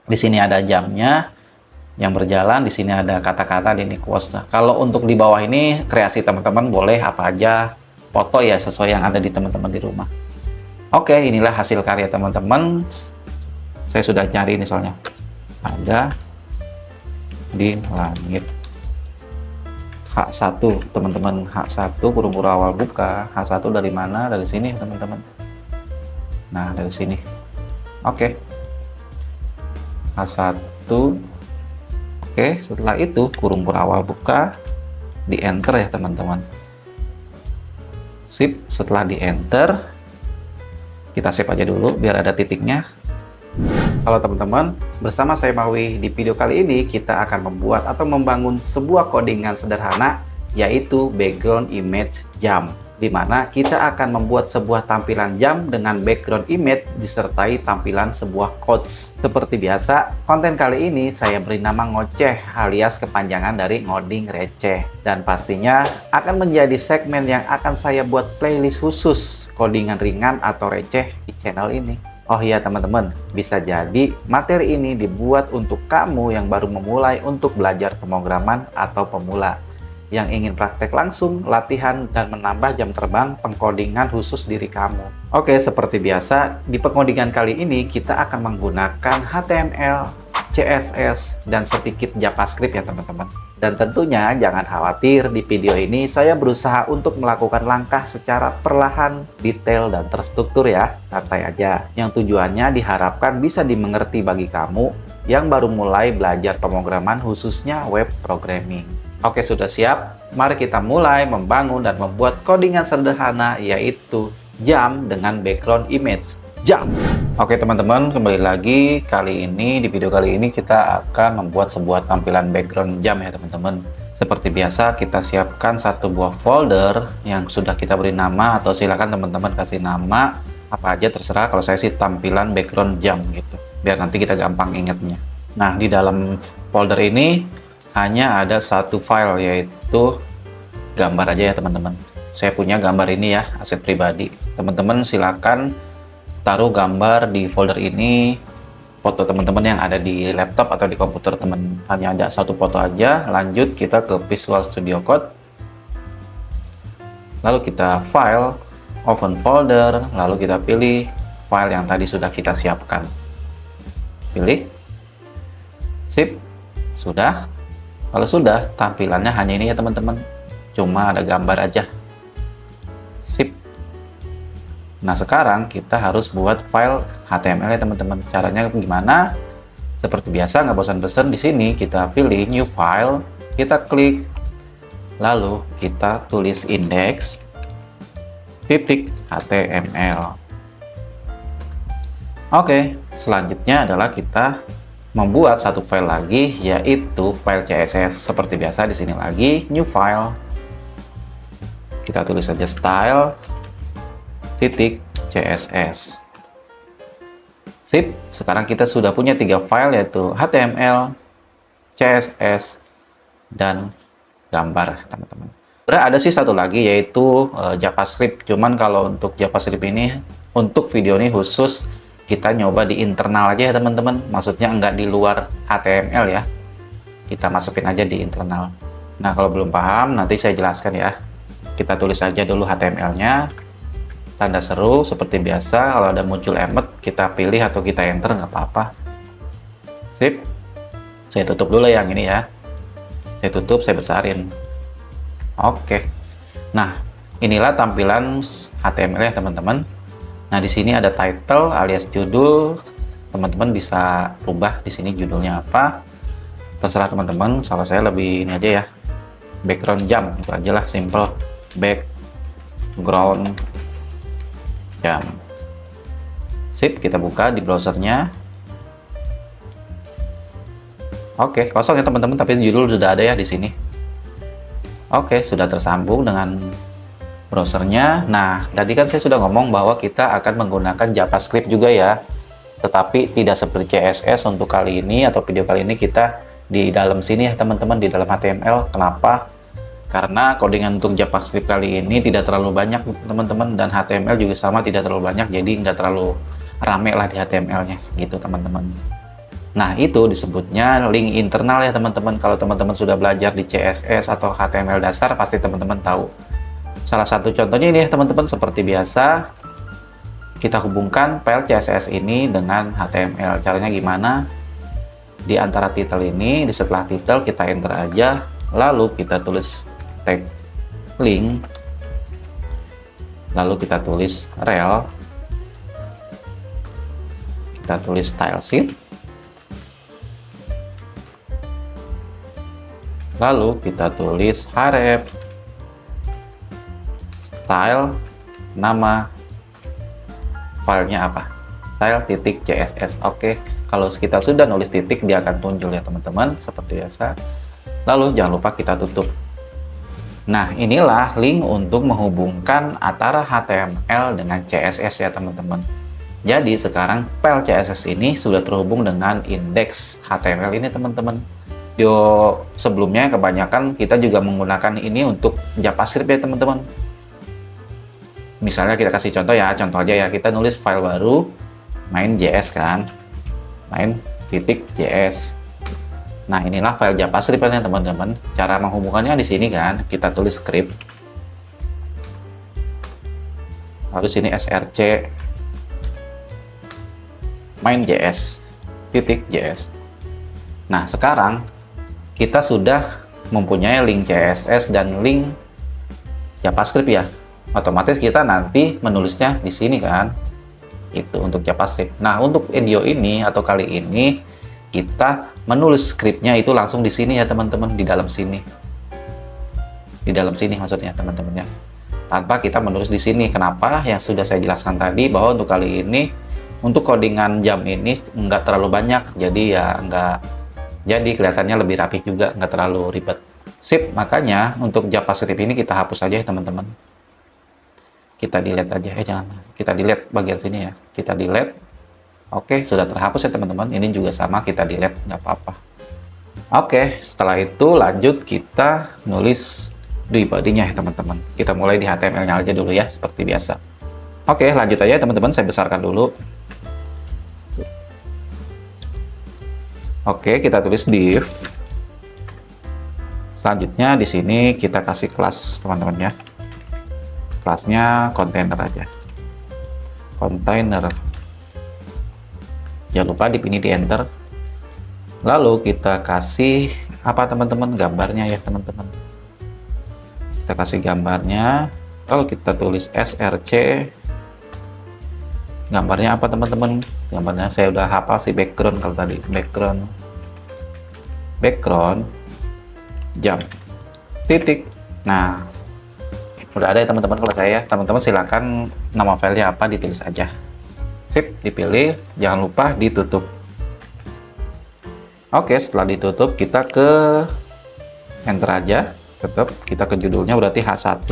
Di sini ada jamnya yang berjalan, di sini ada kata-kata di ini quotes. Nah, kalau untuk di bawah ini kreasi teman-teman boleh apa aja, foto ya sesuai yang ada di teman-teman di rumah. Oke, inilah hasil karya teman-teman. Saya sudah cari ini soalnya. Ada di langit. H1 teman-teman, H1 buru-buru awal buka. H1 dari mana? Dari sini teman-teman. Nah, dari sini. Oke. H1. Oke, setelah itu kurung awal buka, di enter ya teman-teman. Sip, setelah di enter, kita save aja dulu biar ada titiknya. Halo teman-teman, bersama saya Mawi. Di video kali ini kita akan membuat atau membangun sebuah codingan sederhana, yaitu background image jam, di mana kita akan membuat sebuah tampilan jam dengan background image disertai tampilan sebuah quotes. Seperti biasa, konten kali ini saya beri nama ngoceh alias kepanjangan dari ngoding receh, dan pastinya akan menjadi segmen yang akan saya buat playlist khusus codingan ringan atau receh di channel ini. Oh iya teman-teman, bisa jadi materi ini dibuat untuk kamu yang baru memulai untuk belajar pemrograman atau pemula yang ingin praktek langsung, latihan, dan menambah jam terbang pengkodingan khusus diri kamu. Oke, seperti biasa, di pengkodingan kali ini kita akan menggunakan HTML, CSS, dan sedikit JavaScript ya teman-teman. Dan tentunya jangan khawatir, di video ini saya berusaha untuk melakukan langkah secara perlahan, detail, dan terstruktur ya. Santai aja. Yang tujuannya diharapkan bisa dimengerti bagi kamu yang baru mulai belajar pemrograman khususnya web programming. Oke, sudah siap? Mari kita mulai membangun dan membuat codingan sederhana, yaitu jam dengan background image jam. Oke teman-teman, kembali lagi. Di video kali ini kita akan membuat sebuah tampilan background jam ya teman-teman. Seperti biasa, kita siapkan satu buah folder yang sudah kita beri nama, atau silakan teman-teman kasih nama apa aja terserah. Kalau saya sih tampilan background jam gitu, biar nanti kita gampang ingatnya. Nah, di dalam folder ini hanya ada satu file, yaitu gambar aja ya teman-teman. Saya punya gambar ini ya, aset pribadi. Teman-teman silakan taruh gambar di folder ini, foto teman-teman yang ada di laptop atau di komputer teman. Hanya ada satu foto aja. Lanjut kita ke Visual Studio Code, lalu kita file, open folder, lalu kita pilih file yang tadi sudah kita siapkan. Pilih, sip, sudah. Kalau sudah, tampilannya hanya ini ya teman-teman, cuma ada gambar aja. Sip. Nah, sekarang kita harus buat file HTML ya teman-teman. Caranya gimana? Seperti biasa, nggak bosan-bosan, di sini kita pilih new file, kita klik, lalu kita tulis index titik HTML. Oke, selanjutnya adalah kita membuat satu file lagi, yaitu file CSS. Seperti biasa, di sini lagi new file, kita tulis saja style titik CSS. Sip, sekarang kita sudah punya 3 file, yaitu HTML, CSS, dan gambar teman-teman. Ada sih satu lagi, yaitu JavaScript. Cuman kalau untuk JavaScript ini, untuk video ini khusus kita nyoba di internal aja ya teman-teman. Maksudnya nggak di luar HTML ya, kita masukin aja di internal. Nah, kalau belum paham nanti saya jelaskan ya. Kita tulis aja dulu HTML-nya, tanda seru seperti biasa. Kalau ada muncul emot, kita pilih atau kita enter, nggak apa-apa. Sip, saya tutup dulu yang ini ya. Saya tutup, saya besarin. Oke. Nah, inilah tampilan HTML ya teman-teman. Nah, di sini ada title alias judul. Teman-teman bisa rubah di sini judulnya apa, terserah teman-teman. Salah saya lebih ini aja ya, background jam, itu aja lah, simple, background jam. Sip, kita buka di browsernya. Oke, kosong ya teman-teman, tapi judul sudah ada ya di sini. Oke, sudah tersambung dengan browsernya. Nah, tadi kan saya sudah ngomong bahwa kita akan menggunakan JavaScript juga ya, tetapi tidak seperti CSS. Untuk kali ini atau video kali ini kita di dalam sini ya teman-teman, di dalam HTML. Kenapa? Karena codingan untuk JavaScript kali ini tidak terlalu banyak teman-teman, dan HTML juga sama, tidak terlalu banyak, jadi nggak terlalu rame lah di HTML-nya gitu teman-teman. Nah, itu disebutnya link internal ya teman-teman. Kalau teman-teman sudah belajar di CSS atau HTML dasar, pasti teman-teman tahu. Salah satu contohnya ini ya teman-teman, seperti biasa, kita hubungkan file CSS ini dengan HTML. Caranya gimana? Di antara title ini, di setelah title kita enter aja, lalu kita tulis tag link, lalu kita tulis rel, kita tulis style sheet, lalu kita tulis href, style, nama filenya apa, style.css. Oke, kalau kita sudah nulis titik, dia akan muncul ya teman-teman, seperti biasa. Lalu jangan lupa kita tutup. Nah, inilah link untuk menghubungkan antara HTML dengan CSS ya teman-teman. Jadi sekarang file CSS ini sudah terhubung dengan indeks HTML ini teman-teman. Sebelumnya kebanyakan kita juga menggunakan ini untuk JavaScript ya teman-teman. Misalnya kita kasih contoh ya, contoh aja ya, kita nulis file baru, main.js kan, main.js. Nah, inilah file JavaScript ya teman-teman. Cara menghubungkannya di sini kan, kita tulis script, lalu sini src main.js. Nah, sekarang kita sudah mempunyai link CSS dan link JavaScript ya. Otomatis kita nanti menulisnya di sini kan, itu untuk JavaScript. Nah, untuk video ini atau kali ini kita menulis skripnya itu langsung di sini ya teman-teman, di dalam sini maksudnya teman-teman ya, tanpa kita menulis di sini. Kenapa? Yang sudah saya jelaskan tadi, bahwa untuk kali ini untuk codingan jam ini nggak terlalu banyak, jadi kelihatannya lebih rapih juga, nggak terlalu ribet. Sip, makanya untuk JavaScript ini kita hapus aja ya teman-teman. Kita delete aja, kita delete bagian sini ya, kita delete. Oke, sudah terhapus ya teman-teman. Ini juga sama, kita delete, nggak apa-apa. Oke, setelah itu lanjut kita nulis di body-nya ya teman-teman. Kita mulai di HTML-nya aja dulu ya, seperti biasa. Oke, lanjut aja teman-teman, saya besarkan dulu. Oke, kita tulis div. Selanjutnya di sini kita kasih kelas teman-teman ya. Kelasnya container aja, container. Jangan lupa di ini di enter. Lalu kita kasih apa teman-teman, gambarnya ya teman-teman. Kita kasih gambarnya, lalu kita tulis src. Gambarnya apa teman-teman? Gambarnya saya udah hafal sih, background. Kalau tadi background jam titik. Nah, udah ada ya teman-teman. Kalau saya, teman-teman silakan nama filenya apa ditulis aja. Sip, dipilih, jangan lupa ditutup. Oke, setelah ditutup kita ke enter aja. Tetap kita ke judulnya berarti H1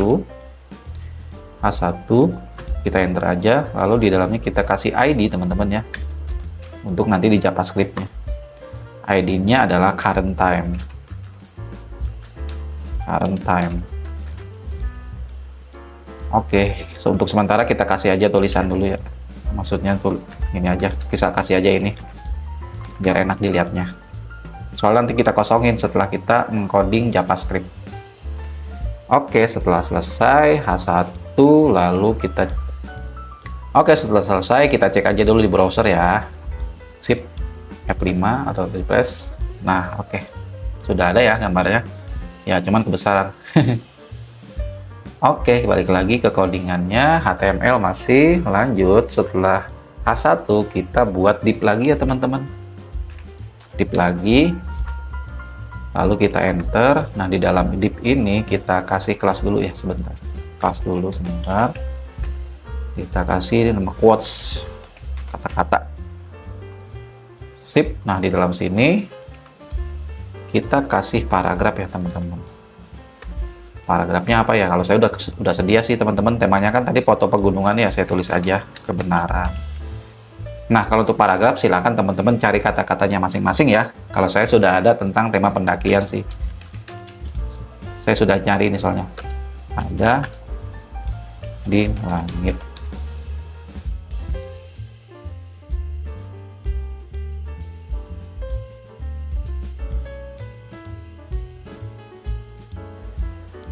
kita enter aja, lalu di dalamnya kita kasih ID teman-teman ya, untuk nanti di JavaScript-nya. ID-nya adalah current time. Oke, untuk sementara kita kasih aja tulisan dulu ya. Maksudnya tuh ini aja, kita kasih aja ini biar enak dilihatnya. Soalnya nanti kita kosongin setelah kita mengcoding JavaScript. Oke, setelah selesai H1 lalu kita setelah selesai kita cek aja dulu di browser ya. Sip, F5 atau refresh. Nah, oke. Sudah ada ya gambarnya. Ya, cuman kebesaran. Oke, balik lagi ke codingannya. HTML masih lanjut. Setelah H1 kita buat div lagi ya teman-teman. Div lagi. Lalu kita enter. Nah, di dalam div ini kita kasih kelas dulu ya sebentar. Kelas dulu sebentar. Kita kasih nama quotes, kata-kata. Sip. Nah, di dalam sini kita kasih paragraf ya teman-teman. Paragrafnya apa ya? Kalau saya udah sedia sih teman-teman, temanya kan tadi foto pegunungan ya, saya tulis aja kebenaran. Nah, kalau untuk paragraf silakan teman-teman cari kata-katanya masing-masing ya. Kalau saya sudah ada tentang tema pendakian sih. Saya sudah nyari ini soalnya. Ada di langit.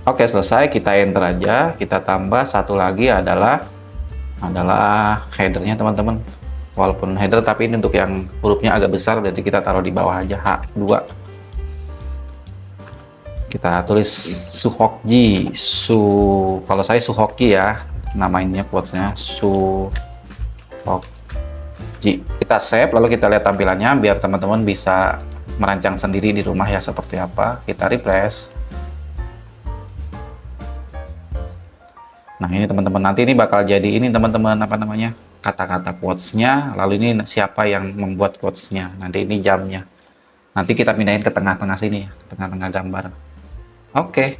Oke, selesai. Kita enter aja. Kita tambah satu lagi adalah headernya teman-teman. Walaupun header, tapi ini untuk yang hurufnya agak besar, jadi kita taruh di bawah aja, H2. Kita tulis Suhokji. Kalau saya Suhoki ya, namanya quotesnya Suhokji. Kita save, lalu kita lihat tampilannya biar teman-teman bisa merancang sendiri di rumah ya seperti apa. Kita refresh. Nah ini teman-teman, nanti ini bakal jadi ini teman-teman, apa namanya, kata-kata quotesnya, lalu ini siapa yang membuat quotesnya, nanti ini jamnya, nanti kita pindahin ke tengah-tengah sini ya, ke tengah-tengah gambar. Oke.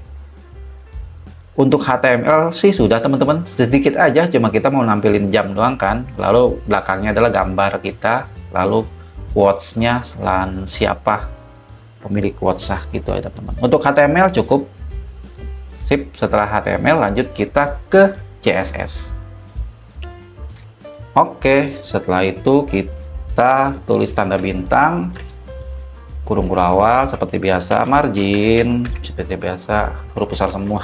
Untuk HTML sih sudah teman-teman, sedikit aja, cuma kita mau nampilin jam doang kan, lalu belakangnya adalah gambar kita, lalu quotesnya dan siapa pemilik quotes gitu aja teman-teman. Untuk HTML cukup. Sip, setelah HTML lanjut kita ke CSS. Oke, setelah itu kita tulis tanda bintang, kurung awal seperti biasa, margin seperti biasa, huruf besar semua.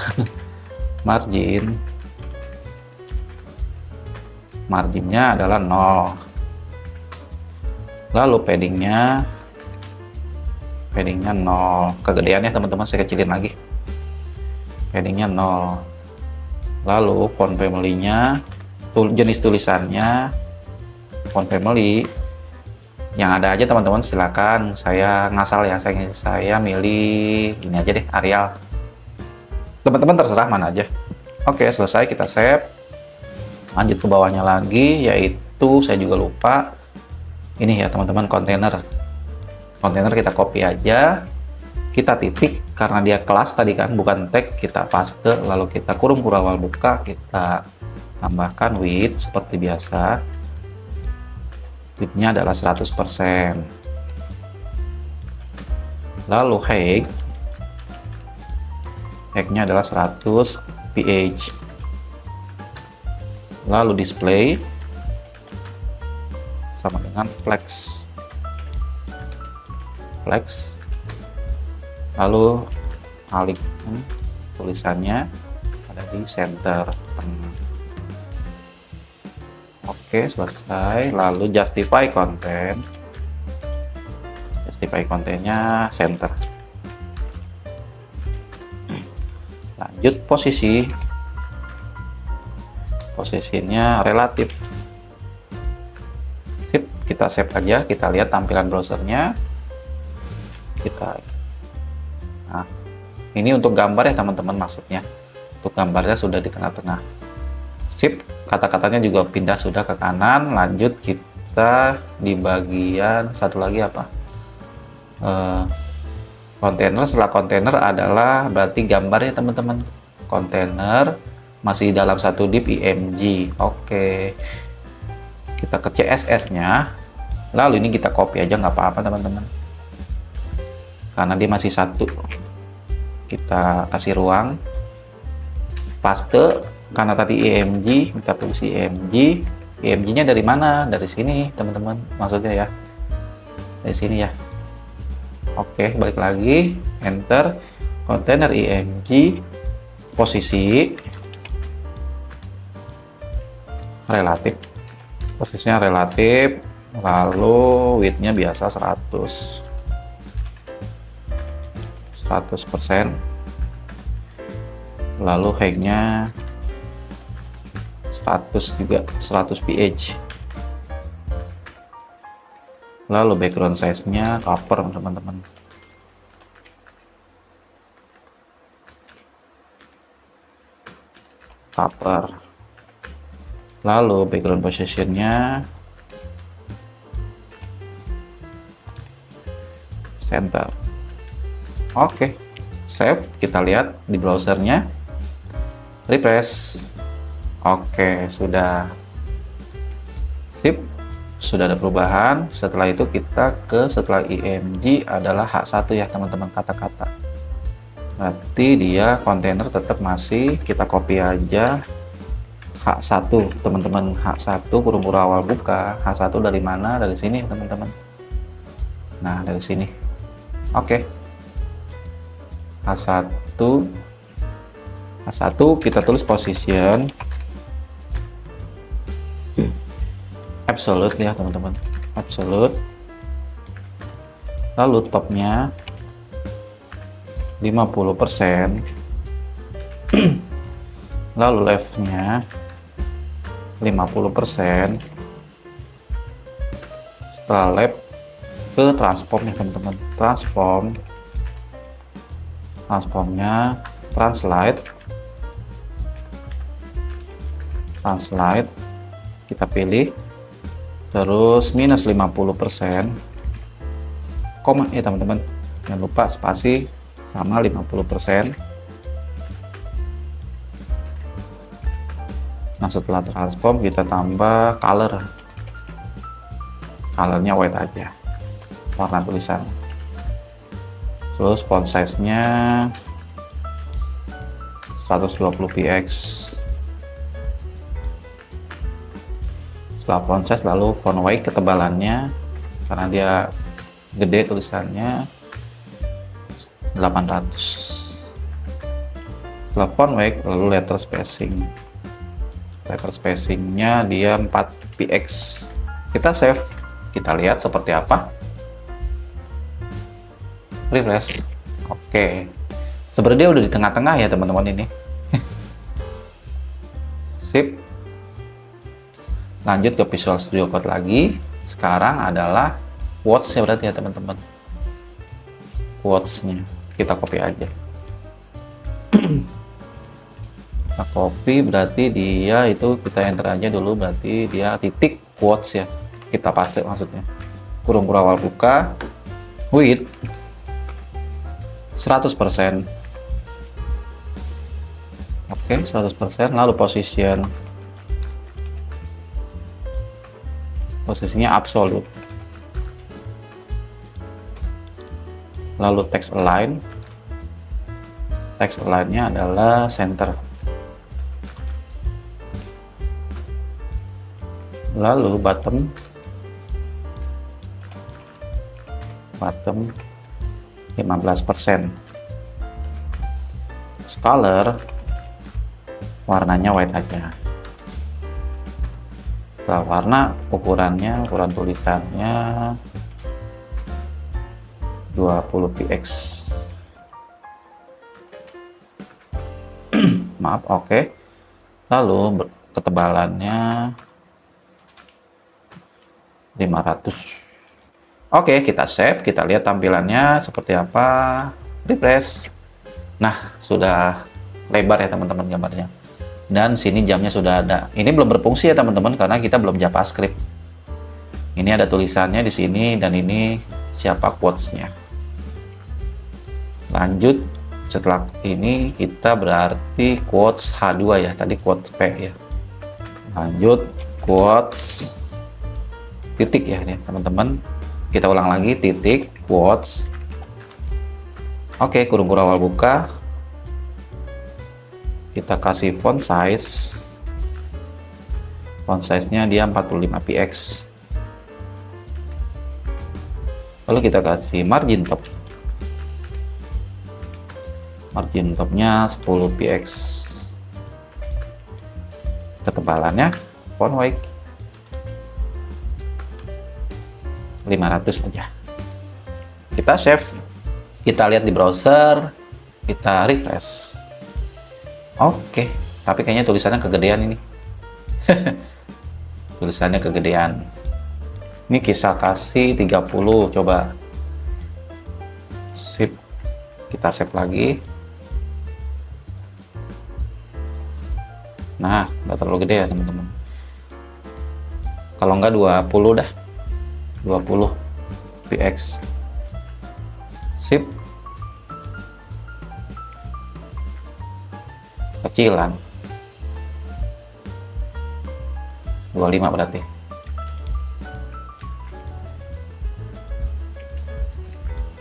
Marginnya adalah 0. Lalu paddingnya 0. Kegedeannya teman-teman saya kecilin lagi. Paddingnya 0. Lalu font family-nya, jenis tulisannya font family yang ada aja teman-teman, silakan. Saya ngasal ya, saya milih ini aja deh, Arial. Teman-teman terserah mana aja. Oke, selesai, kita save. Lanjut ke bawahnya lagi, yaitu saya juga lupa ini ya teman-teman, kontainer kita copy aja, kita titik karena dia kelas tadi kan, bukan tag, kita paste, lalu kita kurung awal buka, kita tambahkan width seperti biasa. Width-nya adalah 100%. Lalu height-nya adalah 100 ph. Lalu display sama dengan flex. Lalu alihkan tulisannya ada di center tengah. Oke, selesai. Lalu justify kontennya center. Lanjut posisinya relatif. Sip, kita save aja, kita lihat tampilan browsernya. Nah, ini untuk gambar ya teman-teman, maksudnya untuk gambarnya sudah di tengah-tengah. Sip, kata-katanya juga pindah sudah ke kanan. Lanjut kita di bagian satu lagi apa, kontainer. Setelah kontainer adalah berarti gambar ya teman-teman. Kontainer masih dalam satu div img. Oke, kita ke CSS nya, lalu ini kita copy aja nggak apa-apa teman-teman, karena dia masih satu. Kita kasih ruang, paste, karena tadi img, kita tulis img. Img-nya dari mana? Dari sini teman-teman, maksudnya ya, dari sini ya. Oke, balik lagi, enter, kontainer img, posisi relatif, posisinya relatif, lalu width-nya biasa 100%. Lalu height-nya 100 juga, 100 ph. Lalu background size-nya cover teman-teman. Lalu background position-nya center. Oke, save. Kita lihat di browsernya, refresh. Oke, sudah. Sip, sudah ada perubahan. Setelah itu kita setelah img adalah H1 ya teman-teman, kata-kata. Berarti dia kontainer tetap masih, kita copy aja H1 teman-teman, H1 kurung awal buka. H1 dari mana? Dari sini teman-teman. Nah, dari sini. Oke. H1 A1 kita tulis position absolute ya teman-teman, absolute. Lalu topnya 50%, lalu leftnya 50%. Setelah left ke transform ya teman-teman, transformnya translate kita pilih, terus minus 50%, koma ya teman-teman, jangan lupa spasi sama 50%. Nah setelah transform kita tambah colornya white aja, warna tulisan. Terus font size nya 120 px. Setelah font size, lalu font weight, ketebalannya karena dia gede tulisannya 800. Setelah font weight, lalu letter spacingnya dia 4 px. Kita save, kita lihat seperti apa, refresh. Oke, sebenarnya udah di tengah-tengah ya teman-teman ini. Sip. Lanjut ke Visual Studio Code lagi. Sekarang adalah quotes ya berarti ya teman-teman. Quotes-nya kita copy aja. Kita copy berarti dia itu, kita enter aja dulu, berarti dia titik quotes ya. Kita paste maksudnya. Kurung awal buka, width 100%. Oke, 100%. Lalu posisinya absolute. Lalu text align-nya adalah center. Lalu bottom 15%. Color warnanya white aja. Setelah warna, ukuran tulisannya 20 px. Maaf, oke. Lalu ketebalannya 500. Oke, kita save, kita lihat tampilannya seperti apa. Refresh. Nah, sudah lebar ya teman-teman gambarnya. Dan sini jamnya sudah ada. Ini belum berfungsi ya teman-teman karena kita belum JavaScript. Ini ada tulisannya di sini dan ini siapa quotes-nya. Lanjut, setelah ini kita berarti quotes H2 ya, tadi quotes P ya. Lanjut quotes titik ya ini teman-teman. Kita ulang lagi, titik quotes. Oke, kurung awal buka. Kita kasih font size-nya dia 45 px. Lalu kita kasih margin topnya 10 px. Ketebalannya font weight 500 aja. Kita save, kita lihat di browser, kita refresh. Oke, tapi kayaknya tulisannya kegedean ini. Tulisannya kegedean. Ini kita kasih 30, coba. Sip. Kita save lagi. Nah, nggak terlalu gede ya teman-teman. Kalau nggak 20 dah. 20 px. Sip. Kecilan 25 berarti.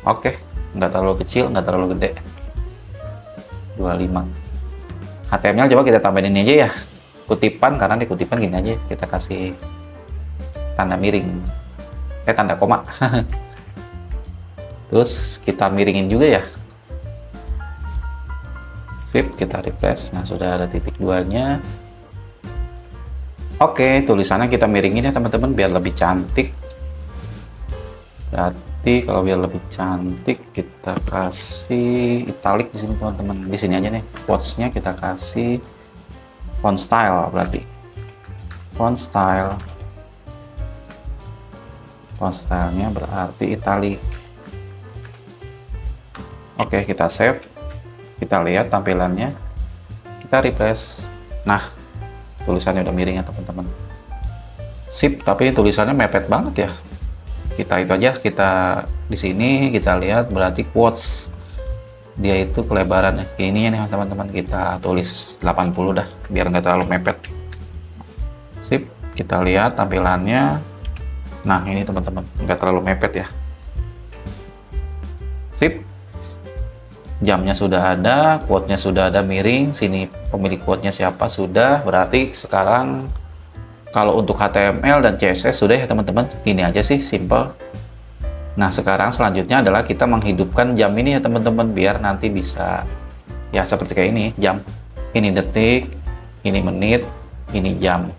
Oke, nggak terlalu kecil, nggak terlalu gede. 25. HTML coba kita tambahin ini aja ya, kutipan, karena di kutipan gini aja, kita kasih tanda miring, tanda koma. Terus kita miringin juga ya, Sip, kita refresh. Nah, sudah ada titik 2-nya. Oke, tulisannya kita miringin ya teman-teman biar lebih cantik. Berarti kalau biar lebih cantik kita kasih italic di sini teman-teman. Di sini aja nih, quotes-nya kita kasih font style berarti. Font style. Font style-nya berarti italic. Oke, kita save. Kita lihat tampilannya. Kita refresh. Nah, tulisannya udah miring ya teman-teman. Sip, tapi tulisannya mepet banget ya. Kita itu aja, kita di sini kita lihat berarti quotes dia itu kelebaran ini nih teman-teman, kita tulis 80 dah biar nggak terlalu mepet. Sip, kita lihat tampilannya. Nah, ini teman-teman nggak terlalu mepet ya. Sip, jamnya sudah ada, quote-nya sudah ada miring, sini pemilik quote-nya siapa sudah, berarti sekarang kalau untuk HTML dan CSS sudah ya teman-teman, ini aja sih, simple. Nah, sekarang selanjutnya adalah kita menghidupkan jam ini ya teman-teman, biar nanti bisa ya seperti kayak ini, jam. Ini detik, ini menit, ini jam.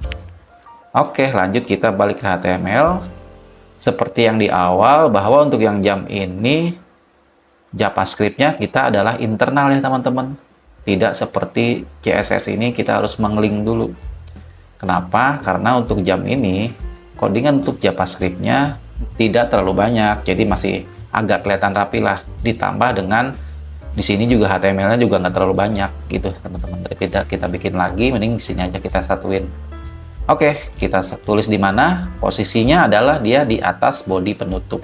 Oke, lanjut kita balik ke HTML. Seperti yang di awal, bahwa untuk yang jam ini, JavaScript-nya kita adalah internal ya teman-teman. Tidak seperti CSS ini kita harus menglink dulu. Kenapa? Karena untuk jam ini, codingan untuk JavaScript-nya tidak terlalu banyak. Jadi masih agak kelihatan rapi lah. Ditambah dengan di sini juga HTML-nya juga nggak terlalu banyak gitu teman-teman. Daripada kita bikin lagi, mending di sini aja kita satuin. Oke, kita tulis di mana? Posisinya adalah dia di atas body penutup.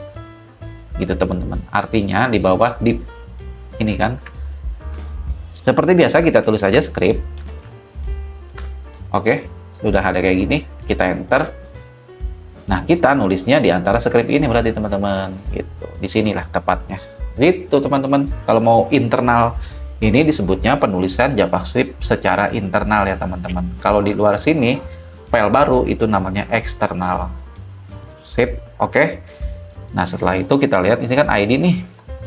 Gitu teman-teman, artinya di bawah div ini kan. Seperti biasa kita tulis aja script. Oke, sudah ada kayak gini, kita enter. Nah, kita nulisnya di antara script ini berarti teman-teman, gitu. Di sinilah tepatnya. Gitu teman-teman. Kalau mau internal ini disebutnya penulisan JavaScript secara internal ya teman-teman. Kalau di luar sini file baru itu namanya eksternal. Sip, oke. Nah, setelah itu kita lihat ini kan ID nih,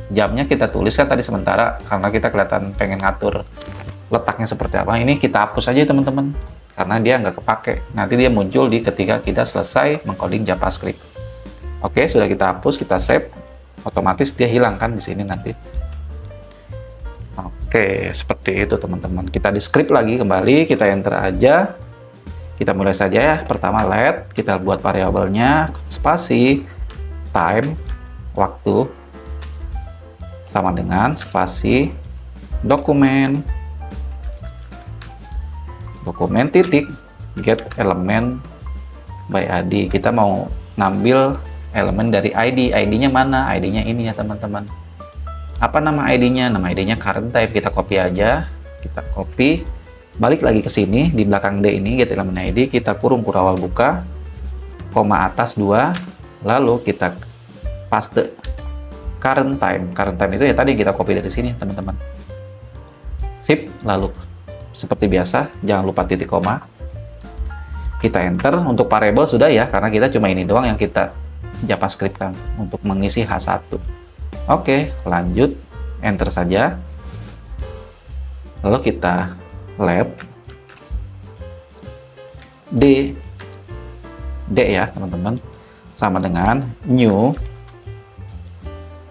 jamnya kita tuliskan tadi sementara karena kita kelihatan pengen ngatur letaknya seperti apa. Ini kita hapus aja teman-teman karena dia nggak kepake. Nanti dia muncul di ketika kita selesai mengcoding JavaScript. Oke, sudah kita hapus, kita save, otomatis dia hilang kan di sini nanti. Oke, seperti itu teman-teman. Kita di script lagi kembali, kita enter aja. Kita mulai saja ya. Pertama let, kita buat variabelnya spasi time, waktu, sama dengan spasi dokumen titik get element by ID. Kita mau ngambil elemen dari ID-nya mana? ID-nya ini ya teman-teman. Apa nama ID-nya? Nama ID-nya current type. Kita copy aja, kita copy, balik lagi ke sini di belakang D ini get element ID, kita kurung awal buka, koma atas 2, lalu kita paste current time. Current time itu ya tadi kita copy dari sini teman-teman. Sip, lalu seperti biasa jangan lupa titik koma. Kita enter. Untuk variable sudah ya, karena kita cuma ini doang yang kita JavaScript kan untuk mengisi H1. Oke, lanjut, enter saja. Lalu kita lab D ya teman-teman, sama dengan new,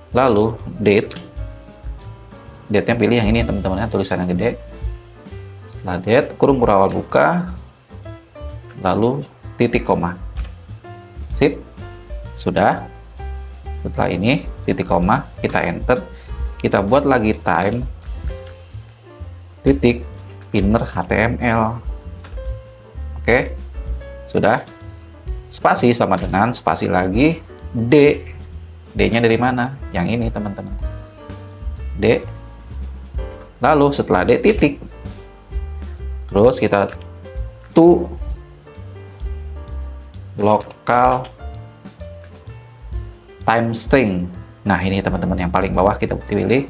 lalu date-nya pilih yang ini teman-teman, tulisan yang gede. Setelah date, kurung awal buka, lalu titik koma. Sip, sudah. Setelah ini titik koma, kita enter, kita buat lagi time titik inner HTML. Oke, sudah. Spasi sama dengan spasi lagi D-nya dari mana? Yang ini teman-teman, D. Lalu setelah D titik, terus kita to local time string. Nah, ini teman-teman yang paling bawah kita pilih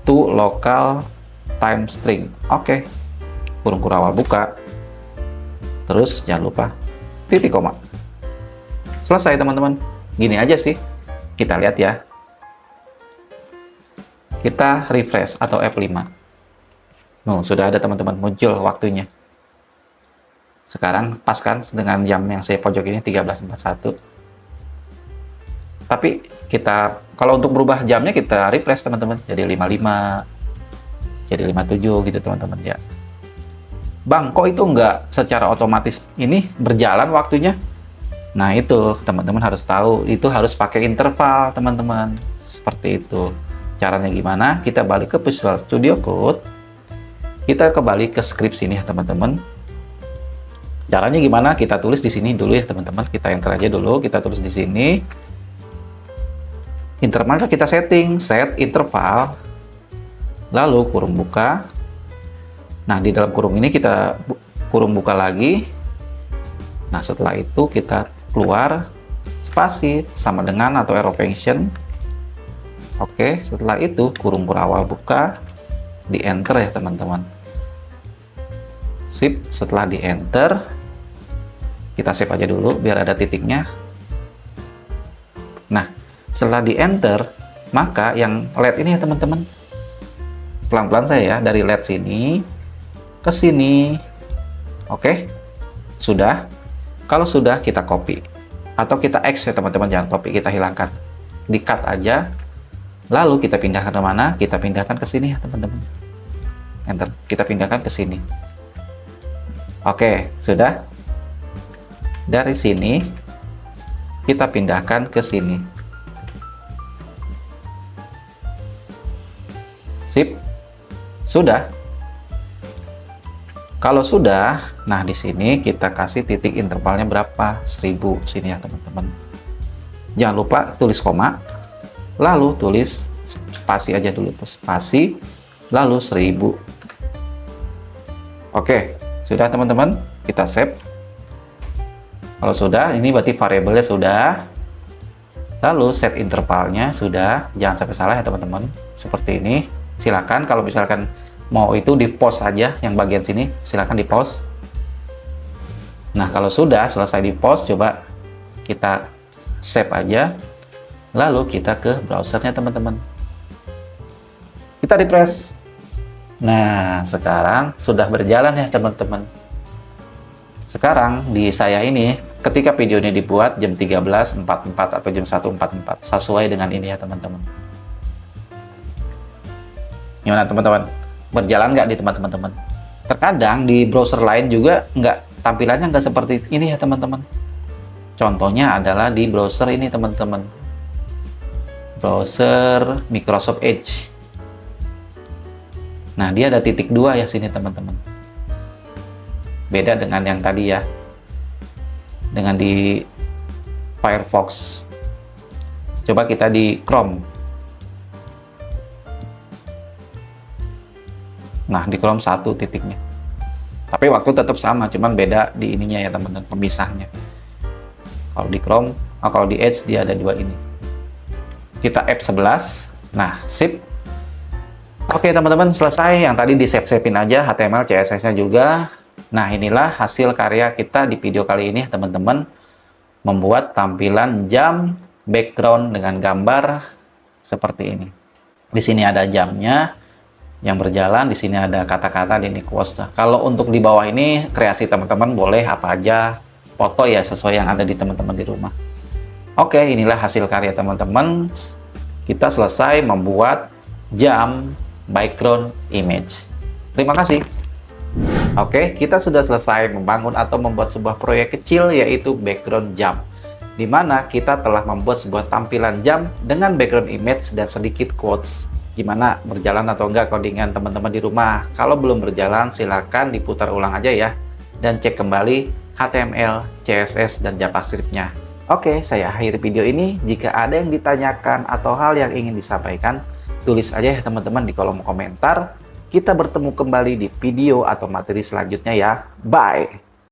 to local time string. Oke, kurung awal buka, terus jangan lupa titik koma. Selesai teman-teman. Gini aja sih. Kita lihat ya. Kita refresh atau F5. Sudah ada teman-teman muncul waktunya. Sekarang pas kan dengan jam yang saya pojok ini 13.41. Tapi kita kalau untuk berubah jamnya kita refresh teman-teman, jadi 55, jadi 57 gitu teman-teman ya. Bang, kok itu nggak secara otomatis ini berjalan waktunya? Nah itu teman-teman harus tahu, itu harus pakai interval teman-teman. Seperti itu. Caranya gimana? Kita balik ke Visual Studio Code. Kita kembali ke script sini ya teman-teman. Caranya gimana? Kita tulis di sini dulu ya teman-teman. Kita enter aja dulu, kita tulis di sini. Intervalnya kita setting, set interval, lalu kurung buka. Nah, di dalam kurung ini kita kurung buka lagi. Nah, setelah itu kita keluar spasi sama dengan atau arrow function. Oke, setelah itu kurung berawal buka, di enter ya teman-teman. Sip, setelah di enter, kita save aja dulu biar ada titiknya. Nah, setelah di enter, maka yang LED ini ya teman-teman, pelan-pelan saya ya, dari LED sini ke sini. Oke, sudah. Kalau sudah, kita copy atau kita X ya teman-teman, jangan copy, kita hilangkan, di cut aja, lalu kita pindahkan ke mana? Kita pindahkan ke sini ya teman-teman. Enter, kita pindahkan ke sini. Oke, sudah. Dari sini kita pindahkan ke sini. Sip, sudah. Kalau sudah, nah di sini kita kasih titik intervalnya berapa? 1000 sini ya teman-teman. Jangan lupa tulis koma, lalu tulis spasi aja dulu, spasi, lalu 1000. Oke, sudah teman-teman, kita save. Kalau sudah, ini berarti variabelnya sudah. Lalu set intervalnya sudah, jangan sampai salah ya teman-teman. Seperti ini. Silakan kalau misalkan mau itu di pause aja yang bagian sini, silakan di pause. Nah, kalau sudah selesai di pause, coba kita save aja, lalu kita ke browsernya teman-teman, kita refresh. Nah, sekarang sudah berjalan ya teman-teman. Sekarang di saya ini, ketika video ini dibuat jam 13.44 atau jam 1.44, sesuai dengan ini ya teman-teman. Gimana teman-teman? Berjalan nggak di teman-teman? Terkadang di browser lain juga tampilannya nggak seperti ini ya teman-teman. Contohnya adalah di browser ini teman-teman, browser Microsoft Edge. Nah, dia ada titik 2 ya sini teman-teman. Beda dengan yang tadi ya, dengan di Firefox. Coba kita di Chrome. Nah, di Chrome 1 titiknya. Tapi waktu tetap sama, cuman beda di ininya ya teman-teman, pemisahnya. Kalau di Chrome, kalau di Edge dia ada 2 ini. Kita F11. Nah, sip. Oke teman-teman, selesai. Yang tadi di save-savein aja, HTML, CSS-nya juga. Nah, inilah hasil karya kita di video kali ini teman-teman. Membuat tampilan jam background dengan gambar seperti ini. Di sini ada jamnya yang berjalan, di sini ada kata-kata di quotes. Kalau untuk di bawah ini kreasi teman-teman, boleh apa aja, foto ya sesuai yang ada di teman-teman di rumah. Oke, inilah hasil karya teman-teman. Kita selesai membuat jam background image. Terima kasih. Oke, kita sudah selesai membangun atau membuat sebuah proyek kecil, yaitu background jam, di mana kita telah membuat sebuah tampilan jam dengan background image dan sedikit quotes. Gimana, berjalan atau enggak codingan teman-teman di rumah? Kalau belum berjalan, silakan diputar ulang aja ya, dan cek kembali HTML, CSS, dan JavaScript-nya. Oke, saya akhiri video ini. Jika ada yang ditanyakan atau hal yang ingin disampaikan, tulis aja ya teman-teman di kolom komentar. Kita bertemu kembali di video atau materi selanjutnya ya. Bye!